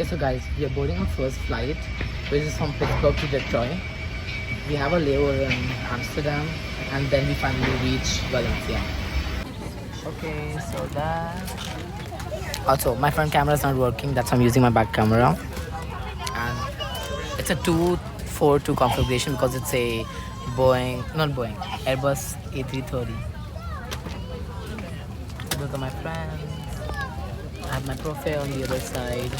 Okay, so guys, we are boarding our first flight, which is from Pittsburgh to Detroit. We have a layover in Amsterdam, and then we finally reach Valencia. Okay, so that. Also, my front camera is not working. That's why I'm using my back camera, and it's a 242 configuration because it's a not Boeing, Airbus A330. Those are my friends. I have my profile on the other side.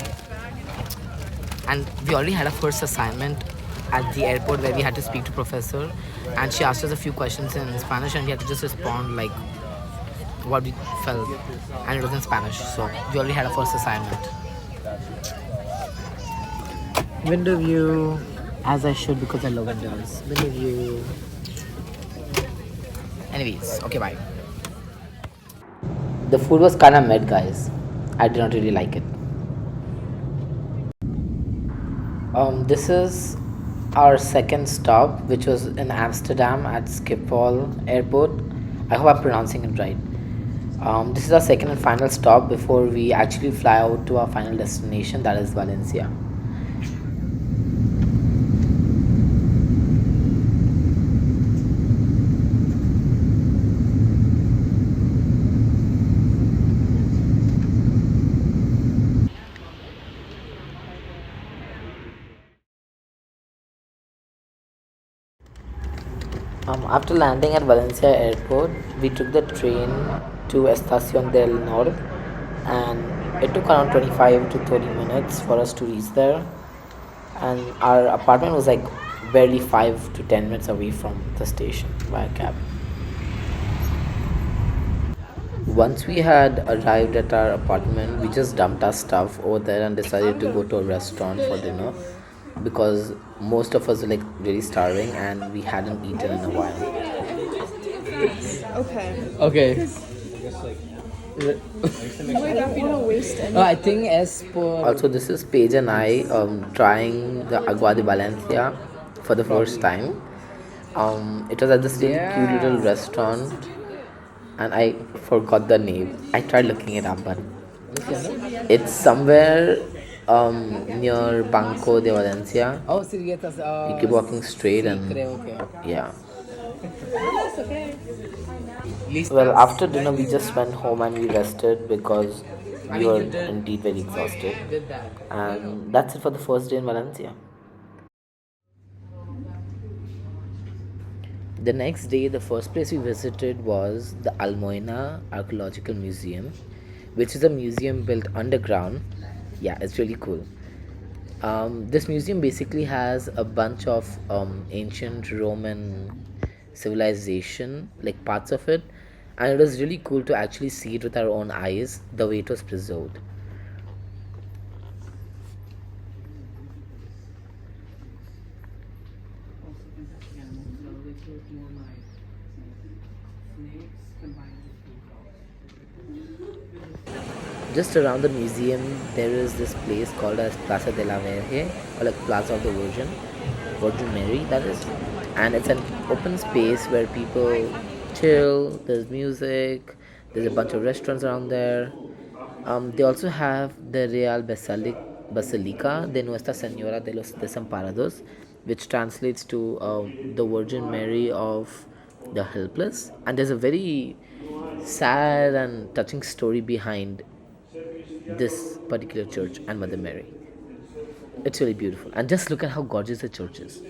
And we already had a first assignment at the airport where we had to speak to professor, and she asked us a few questions in Spanish and we had to just respond like what we felt, and it was in Spanish, so we already had a first assignment. Window view, as I should because I love windows. Window view. Anyways, okay, bye. The food was kind of mid, guys. I did not really like it. This is our second stop, which was in Amsterdam at Schiphol Airport. I hope I'm pronouncing it right. This is our second and final stop before we actually fly out to our final destination, that is Valencia. After landing at Valencia Airport, we took the train to Estación del Norte, and it took around 25 to 30 minutes for us to reach there. And our apartment was like barely 5 to 10 minutes away from the station by cab. Once we had arrived at our apartment, we just dumped our stuff over there and decided to go to a restaurant for dinner because most of us were like really starving and we hadn't eaten in a while. Okay. Okay. I don't want to waste any. I think as per. Also, this is Paige and I trying the Agua de Valencia for the first time. It was at this really cute little restaurant, and I forgot the name. I tried looking it up, but it's somewhere near Banco de Valencia. Oh, Sirguetas. You keep walking straight and yeah. Well, after dinner, we just went home and we rested because we were indeed very exhausted. And that's it for the first day in Valencia. The next day, the first place we visited was the Almoina Archaeological Museum, which is a museum built underground. Yeah, it's really cool. This museum basically has a bunch of ancient Roman civilization, like parts of it, and it was really cool to actually see it with our own eyes, the way it was preserved. Just around the museum, there is this place called as Plaza de la Virgen, or like Plaza of the Virgin Mary, that is. And it's an open space where people chill, there's music, there's a bunch of restaurants around there. They also have the Basilica de Nuestra Señora de los Desamparados, which translates to the Virgin Mary of the Helpless. And there's a very sad and touching story behind this particular church and Mother Mary. It's really beautiful. And just look at how gorgeous the church is.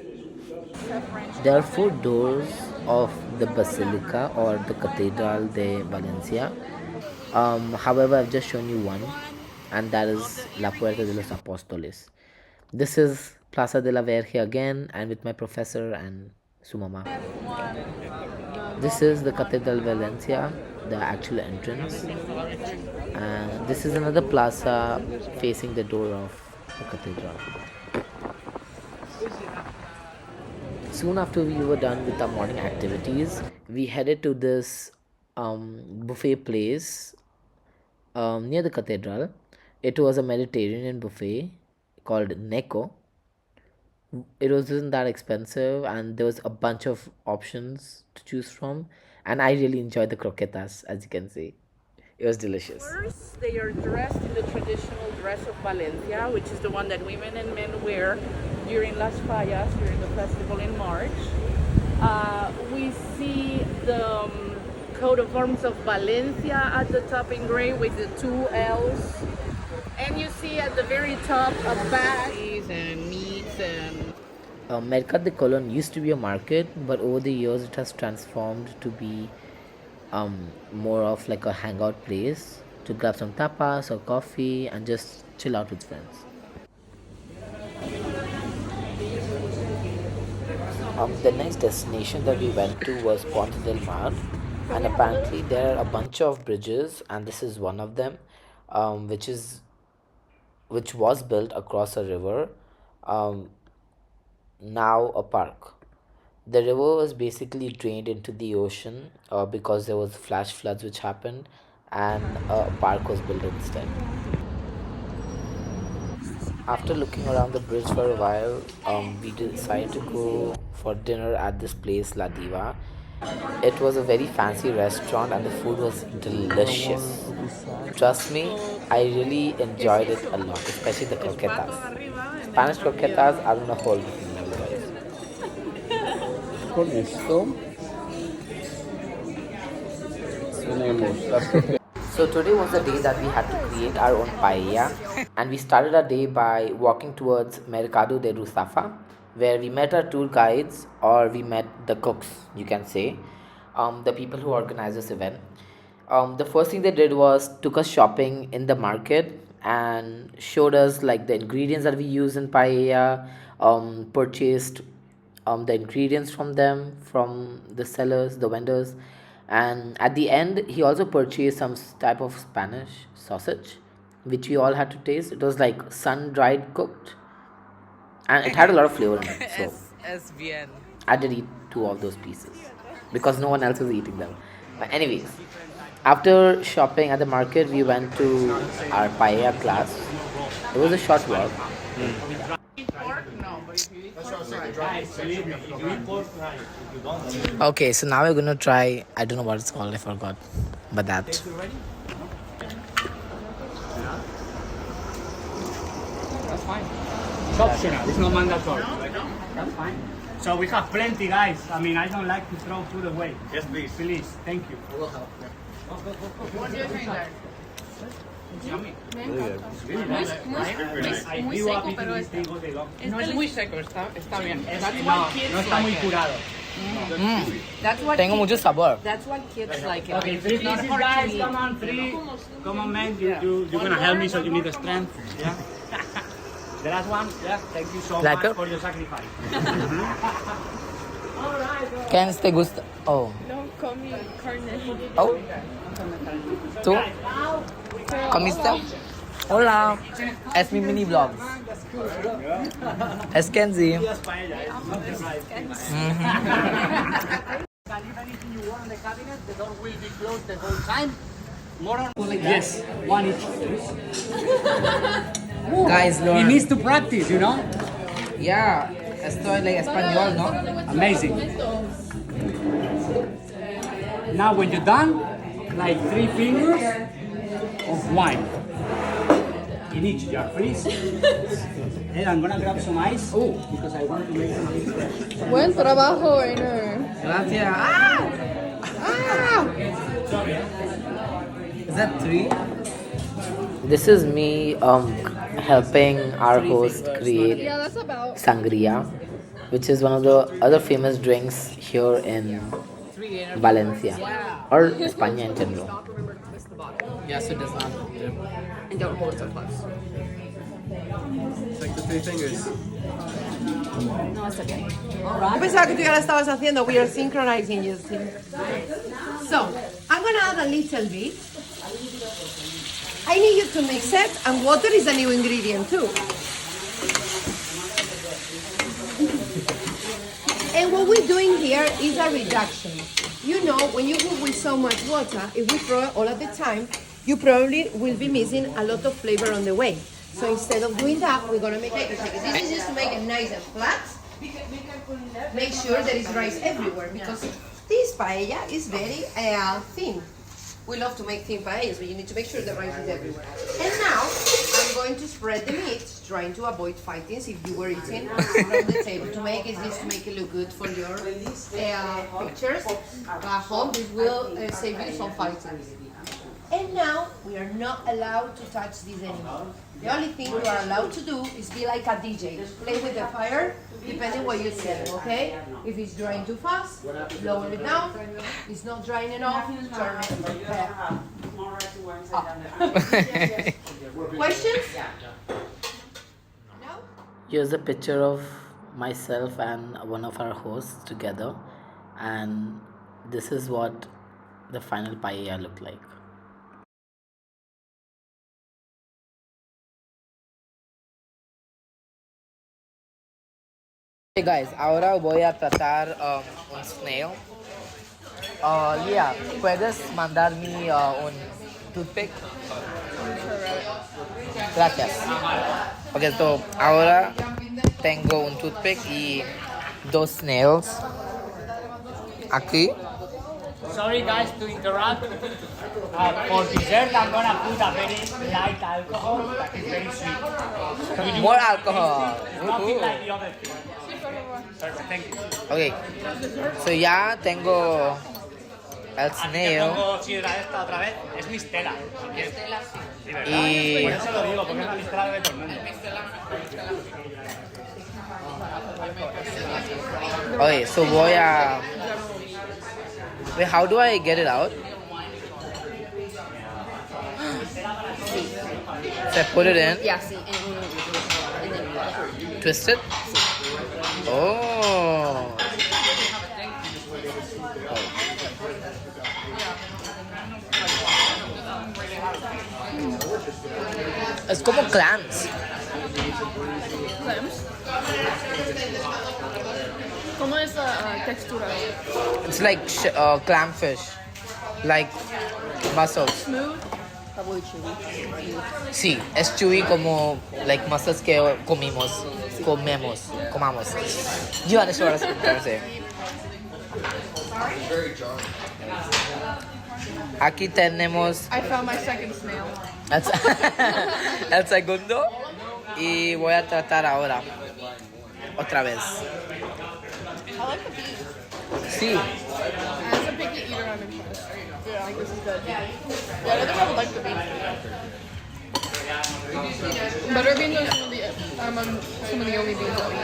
There are four doors of the Basilica or the Cathedral de Valencia. However, I've just shown you one, and that is La Puerta de los Apóstoles. This is Plaza de la Verge again, and with my professor and Sumama. This is the Cathedral Valencia, the actual entrance. And this is another plaza facing the door of the cathedral. Soon after we were done with our morning activities, we headed to this buffet place near the cathedral. It was a Mediterranean buffet called Neko. It wasn't that expensive, and there was a bunch of options to choose from. And I really enjoyed the croquetas, as you can see. It was delicious. First, they are dressed in the traditional dress of Valencia, which is the one that women and men wear during Las Fallas, during the festival in March. We see the coat of arms of Valencia at the top in gray with the two L's. And you see at the very top a bag and meats and... Mercat de Colon used to be a market, but over the years it has transformed to be more of like a hangout place to grab some tapas or coffee and just chill out with friends. The next destination that we went to was Ponte del Mar, and apparently there are a bunch of bridges, and this is one of them, which was built across a river, um, now a park. The river was basically drained into the ocean because there was flash floods which happened, and a park was built instead. After looking around the bridge for a while, we decided to go for dinner at this place, La Diva. It was a very fancy restaurant and the food was delicious. Trust me, I really enjoyed it a lot, especially the croquetas. Spanish croquetas are on a whole different level, guys. Con esto tenemos las tortillas. So today was the day that we had to create our own paella, and we started our day by walking towards Mercado de Ruzafa, where we met our tour guides, or we met the cooks, you can say, the people who organized this event. The first thing they did was took us shopping in the market and showed us like the ingredients that we use in paella, purchased the ingredients from them, from the sellers, the vendors, and at the end he also purchased some type of Spanish sausage which we all had to taste. It was like sun dried cooked, and it had a lot of flavor in it, so Es bien. I did eat two of those pieces because no one else was eating them. But anyways, after shopping at the market, we went to our paella class. It was a short walk. Okay, so now we're gonna try. I don't know what it's called. I forgot, but that. It's optional. It's not mandatory. That's fine. So we have plenty, guys. I mean, I don't like to throw food away. Yes, please. Please, thank you. What do you think, Dad? Yummy. No es muy seco, está bien. That's No, why kids no está muy like it. curado. That's why Tengo mucho sabor. That's why kids like it. Okay, It's three not pieces, hard to guys. eat. Come on, three. Come on, man. You're gonna help me, so you need the strength. Yeah. The last one. Yeah. Thank you so Like much it? for your sacrifice. Ken, te gusta? Oh, No come carne. oh. ¿Tú? ¿Comiste? Hola. Es mi mini vlog. Es Kenzie. Just paella. Can leave anything you want in the cabinet. The door will be closed the whole time. More or yes, one each. Guys, He learn. needs to practice, you know. Yeah, estoy like español, ¿no? Amazing. Now, when you're done, like 3 fingers of wine in each jar, please. And I'm gonna grab some ice. Oh, because I want to make some ice. Buen trabajo, Rainer. Gracias. Ah! Ah! Is that 3? This is me helping our host create Yeah, that's about. sangria, which is one of the other famous drinks here in Valencia or España in general. Yes, it does not. And don't hold it so close. It's like the 3 fingers. No, it's okay. Yo pensaba que tú ya la estabas haciendo. We are synchronizing you. See? So, I'm going to add a little bit. I need you to mix it, and water is a new ingredient too. And what we're doing here is a reduction. You know, when you cook with so much water, if we throw it all at the time, you probably will be missing a lot of flavor on the way. So instead of doing that, we're going to make it. This is just to make it nice and flat. Make sure there is rice everywhere because this paella is very thin. We love to make thin paellas, but you need to make sure the rice is everywhere. And now, I'm going to spread the meat, trying to avoid fightings if you were eating from the table. To make it is to make it look good for your pictures at home. This will save you some fightings. And now, we are not allowed to touch this anymore. The only thing you are allowed to do is be like a DJ. Play with the fire, depending what you're saying, okay? If it's drying too fast, lower it down. If it's not drying enough, turn it up. Questions? No? Here's a picture of myself and one of our hosts together, and this is what the final paella looked like. Hey guys, ahora voy a tratar un snail. Lia, ¿puedes mandarme un toothpick? Gracias. Ok, so ahora tengo un toothpick y dos snails aquí. Sorry guys to interrupt. For dessert, I'm gonna put a very light alcohol that is very sweet. So you More alcohol. nothing like the other thing. Perfect, thank you. Ok, so ya tengo el Aquí te snail pongo sidra esta otra vez. Es mistela. Si quieres. Sí, ¿verdad? y Por eso lo digo, porque es la mistela de todo el mundo. okay, so voy a wait, how do I get it out? So I put it in, Yeah, sí. And then twist it. Oh. Es como clams. clams. ¿Cómo es la textura? It's like clamfish, like mussels. Smooth. Probably chewy. Sí, es chewy como like mussels que comamos. You understand what I'm trying to say? Aquí tenemos I found my second snail. el segundo y voy a tratar ahora otra vez. I like the beef. Sí, As a picky eater, I'm impressed. Yeah, like this is good. Yeah, I don't think I would like the beef. Butterbeans are some of the only beans that we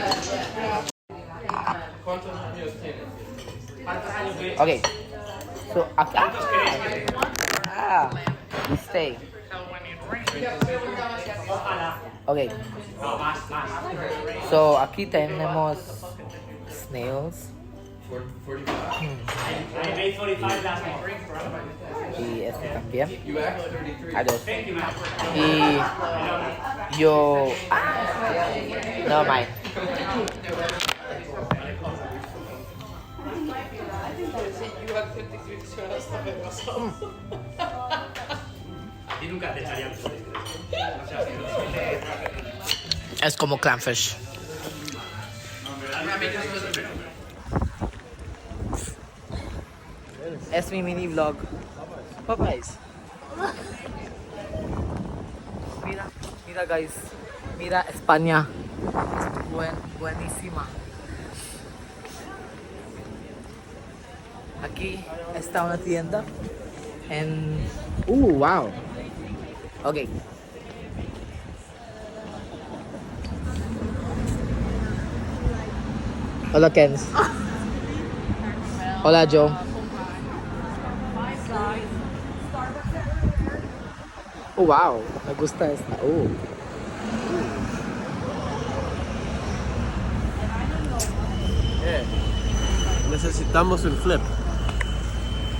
eat. okay. So acá. We stay. Okay. So aquí tenemos snails. I made 45 last month. Y este también. Adiós. Y yo. No mind. Y nunca te echaría mucho de Es como clamfish. Es mi mini vlog. Bye guys. Mira guys. Mira España. Buenísima. Aquí está una tienda. Wow. Okay. Hola Kens. Hola Joe. Oh wow, me gusta esta. Necesitamos un flip.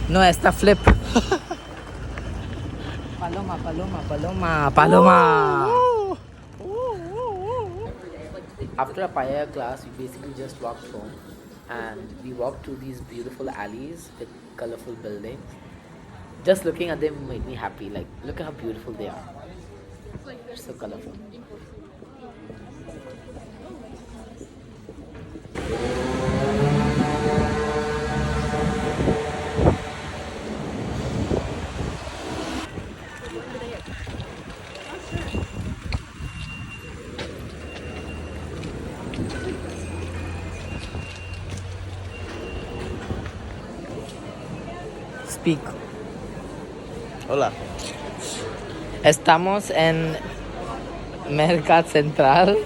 No, esta flip. Paloma. After a paella class, we basically just walked home and we walked through these beautiful alleys with colorful buildings. Just looking at them made me happy. Like, look at how beautiful they are. They're so colorful. Speak. Hola. Estamos en Mercat Central.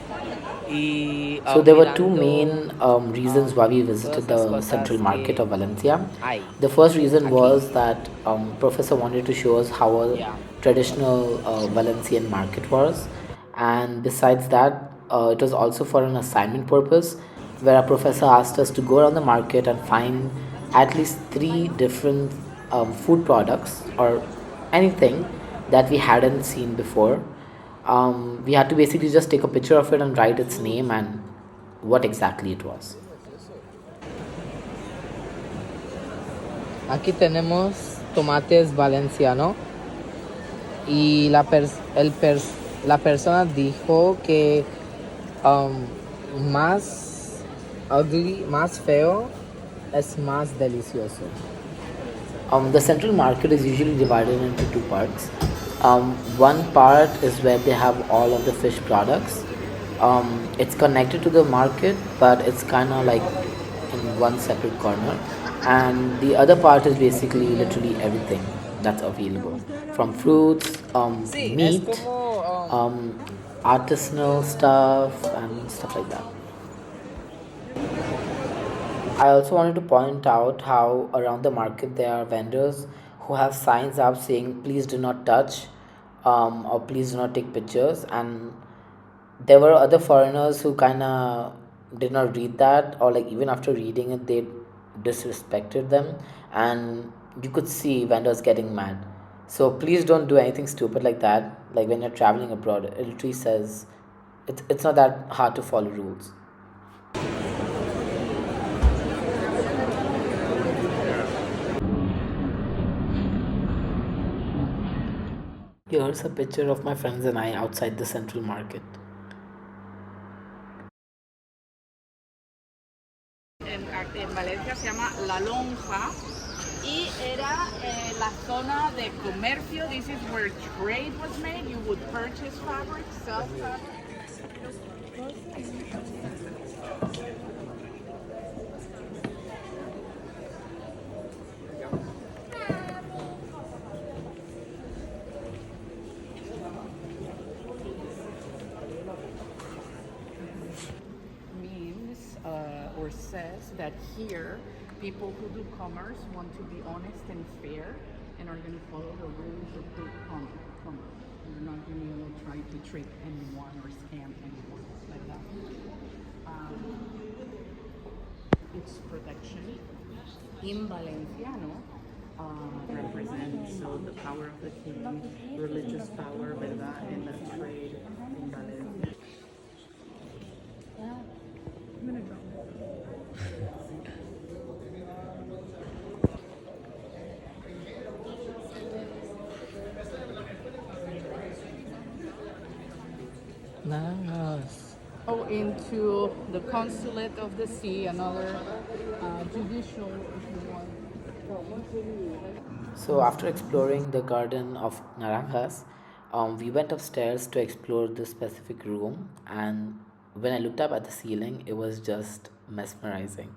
So there were two main reasons why we visited the central market of Valencia. The first reason was that professor wanted to show us how a traditional Valencian market was, and besides that, it was also for an assignment purpose, where our professor asked us to go around the market and find at least three different food products or anything that we hadn't seen before. We had to basically just take a picture of it and write its name and what exactly it was. Aquí tenemos tomates valenciano y la persona dijo que más ugly, más feo es más delicioso. The central market is usually divided into two parts. One part is where they have all of the fish products. It's connected to the market, but it's kind of like in one separate corner. And the other part is basically literally everything that's available, from fruits, meat, artisanal stuff, and stuff like that. I also wanted to point out how around the market there are vendors who have signs up saying please do not touch, or please do not take pictures, and there were other foreigners who kind of did not read that, or like even after reading it they disrespected them, and you could see vendors getting mad. So please don't do anything stupid like that. Like when you're traveling abroad, it literally says it's not that hard to follow rules. Here's a picture of my friends and I outside the central market. En Valencia se llama La Lonja y era la zona de comercio. This is where trade was made. You would purchase fabric, sell fabric. Or says that here people who do commerce want to be honest and fair and are going to follow the rules of good commerce. You're not going to try to trick anyone or scam anyone like that. Its protection in Valenciano represents so the power of the king, religious power, verdad, and the trade in Valencia. I'm gonna drop it. Nice. Go into the consulate of the sea, another judicial, if you want. So after exploring the garden of Naranjas, we went upstairs to explore this specific room, and when I looked up at the ceiling, it was just mesmerizing.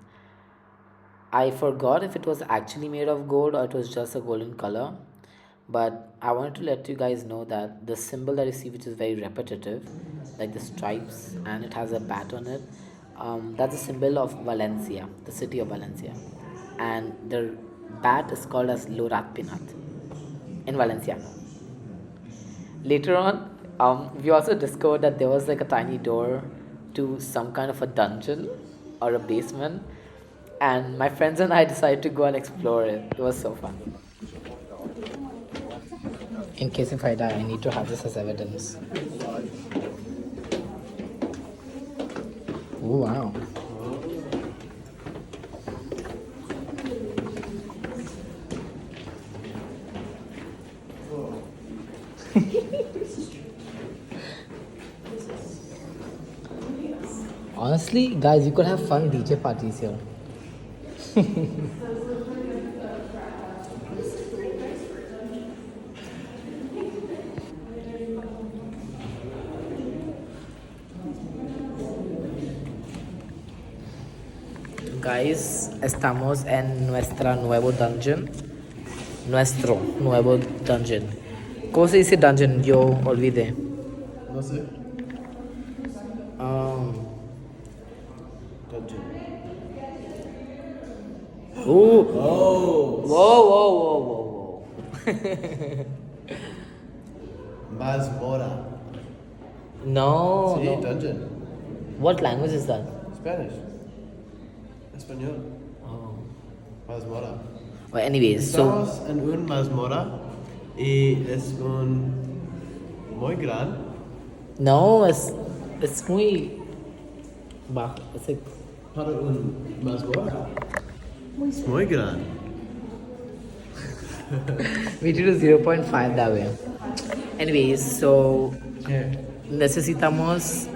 I forgot if it was actually made of gold or it was just a golden color, but I wanted to let you guys know that the symbol that you see, which is very repetitive, like the stripes, and it has a bat on it, that's a symbol of Valencia, the city of Valencia, and the bat is called as Lorat Pinat in Valenciano. Later on, we also discovered that there was like a tiny door to some kind of a dungeon or a basement, and my friends and I decided to go and explore it. It was so fun. In case if I die, I need to have this as evidence. Oh wow. Honestly, guys, you could have fun DJ parties here. Guys, estamos en nuestra nuevo dungeon. nuestro nuevo dungeon. ¿Cómo se dice dungeon? Yo olvidé. No sé. Um, Dungeon. Ooh. Oh. Whoa. Mazmorra. No, Sí, no. dungeon. What language is that? Spanish. Español. Oh. Mazmorra. Well, anyways, so Estamos en un mazmorra y es un muy gran. no, it's muy bajo. It's like Para un mazmorra. Es muy gran. we did a 0.5 that way. Anyways, so necesitamos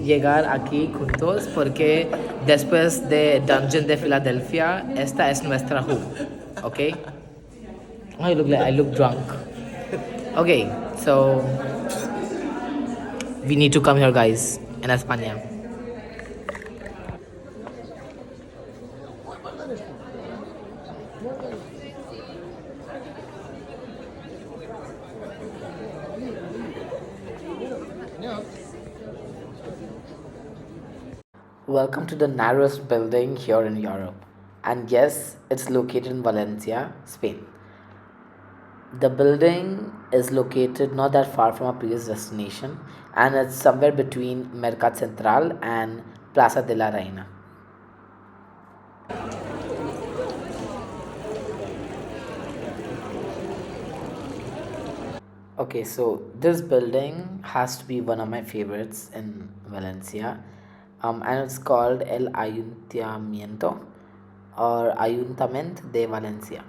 llegar aquí juntos porque después de Dungeon de Filadelfia, esta es nuestra hub, okay? Oh, I look drunk. Okay, so we need to come here, guys, in España. Welcome to the narrowest building here in Europe. And yes, it's located in Valencia, Spain. The building is located not that far from our previous destination and it's somewhere between Mercat Central and Plaza de la Reina. Okay, so this building has to be one of my favorites in Valencia, and it's called El Ayuntamiento or Ayuntament de Valencia.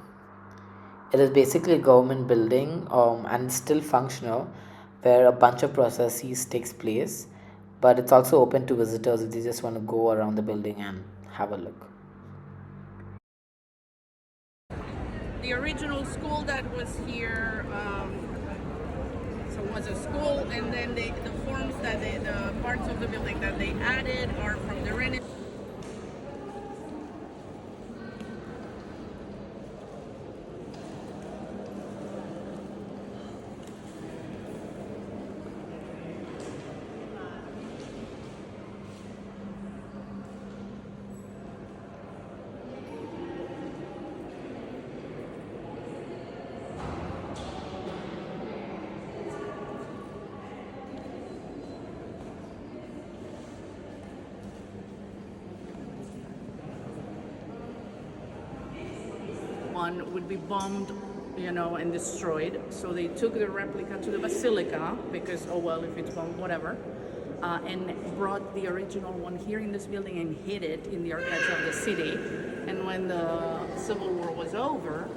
It is basically a government building, and it's still functional, where a bunch of processes takes place, but it's also open to visitors if they just want to go around the building and have a look. The original school that was here, so was a school, and then the forms that the parts of the building that they added are from the Renaissance. One would be bombed, and destroyed. So they took the replica to the basilica because, oh well, if it's bombed, whatever, and brought the original one here in this building and hid it in the archives of the city. And when the Civil War was over,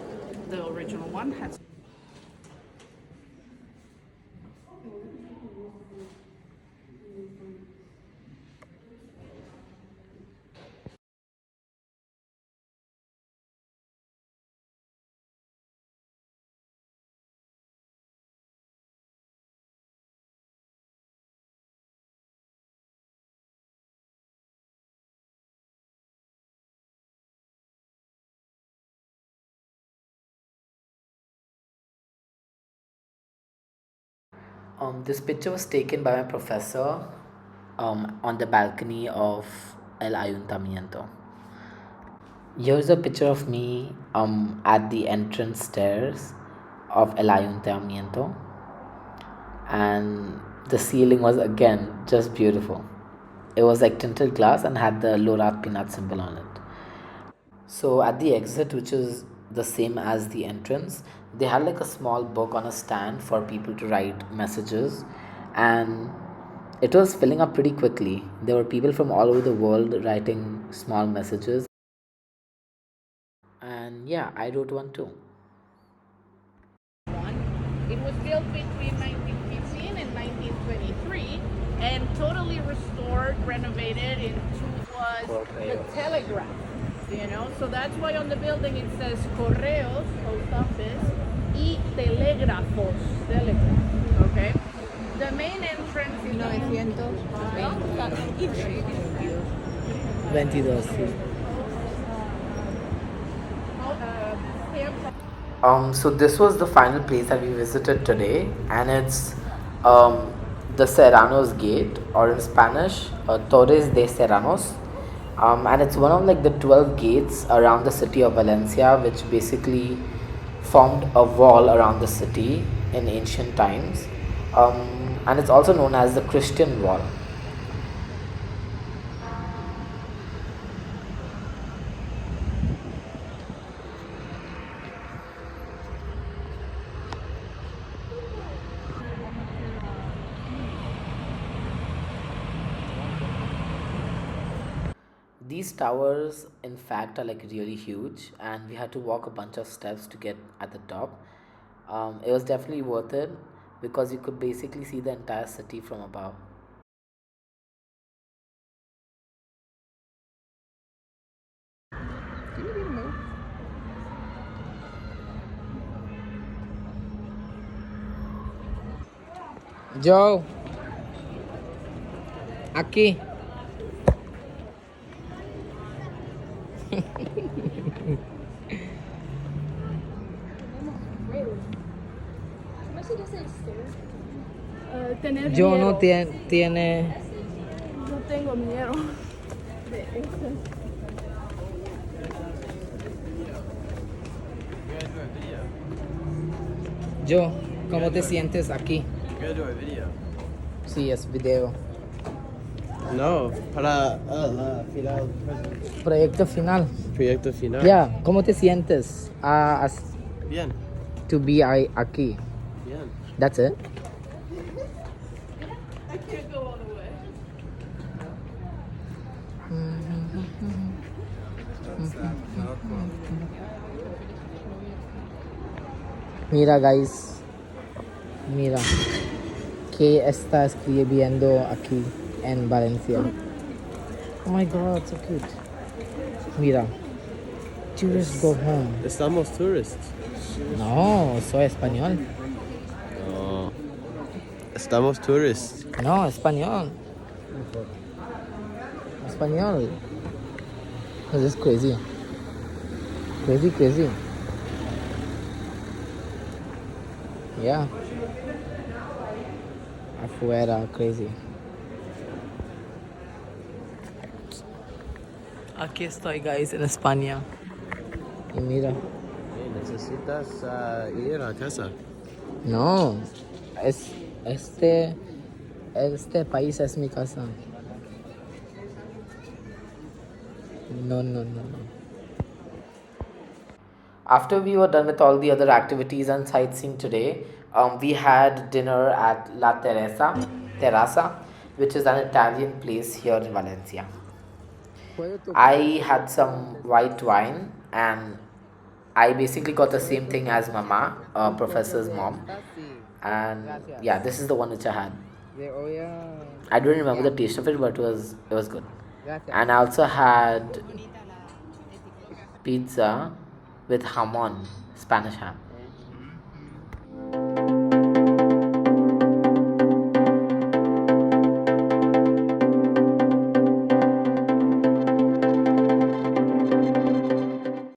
the original one had. This picture was taken by my professor on the balcony of El Ayuntamiento. Here's a picture of me at the entrance stairs of El Ayuntamiento, and the ceiling was again just beautiful. It was like tinted glass and had the Lorat peanut symbol on it. So at the exit, which is the same as the entrance, they had like a small book on a stand for people to write messages, and it was filling up pretty quickly. There were people from all over the world writing small messages, and yeah, I wrote one too. It was built between 1915 and 1923 and totally restored, renovated into was the telegraph. So that's why on the building it says Correos, post office, y Telégrafos, telegraph. Okay? The main entrance is 22, sí. So this was the final place that we visited today, and it's um, the Serranos Gate, or in Spanish, Torres de Serranos, and it's one of like the 12 gates around the city of Valencia, which basically formed a wall around the city in ancient times, and it's also known as the Christian Wall. These towers, in fact, are like really huge, and we had to walk a bunch of steps to get at the top. It was definitely worth it because you could basically see the entire city from above. Joe, aquí. Tener Joe no miedo. tiene. No tengo miedo. Joe, ¿cómo te sientes aquí? We're gonna do a video. Sí, es video. No, para la final. Proyecto final. Proyecto final. Yeah, ¿cómo te sientes Bien, to be aquí? bien. That's it. I can't go all the way. Mira, guys. Mira. ¿Qué está escribiendo aquí en Valencia? Oh my god, so cute. Mira. Tourists go home. Estamos tourists. No, soy español. No. Estamos tourists. No, español. Español. This is crazy. Crazy. Yeah. Afuera, crazy. Aquí estoy, guys, en España. Y mira. Necesitas ir a casa. No, este país es mi casa. No. After we were done with all the other activities and sightseeing today, we had dinner at La Terraza, which is an Italian place here in Valencia. I had some white wine, and I basically got the same thing as Mama, professor's mom. And yeah, this is the one which I had. I don't remember the taste of it, but it was good. And I also had pizza with jamon, Spanish ham.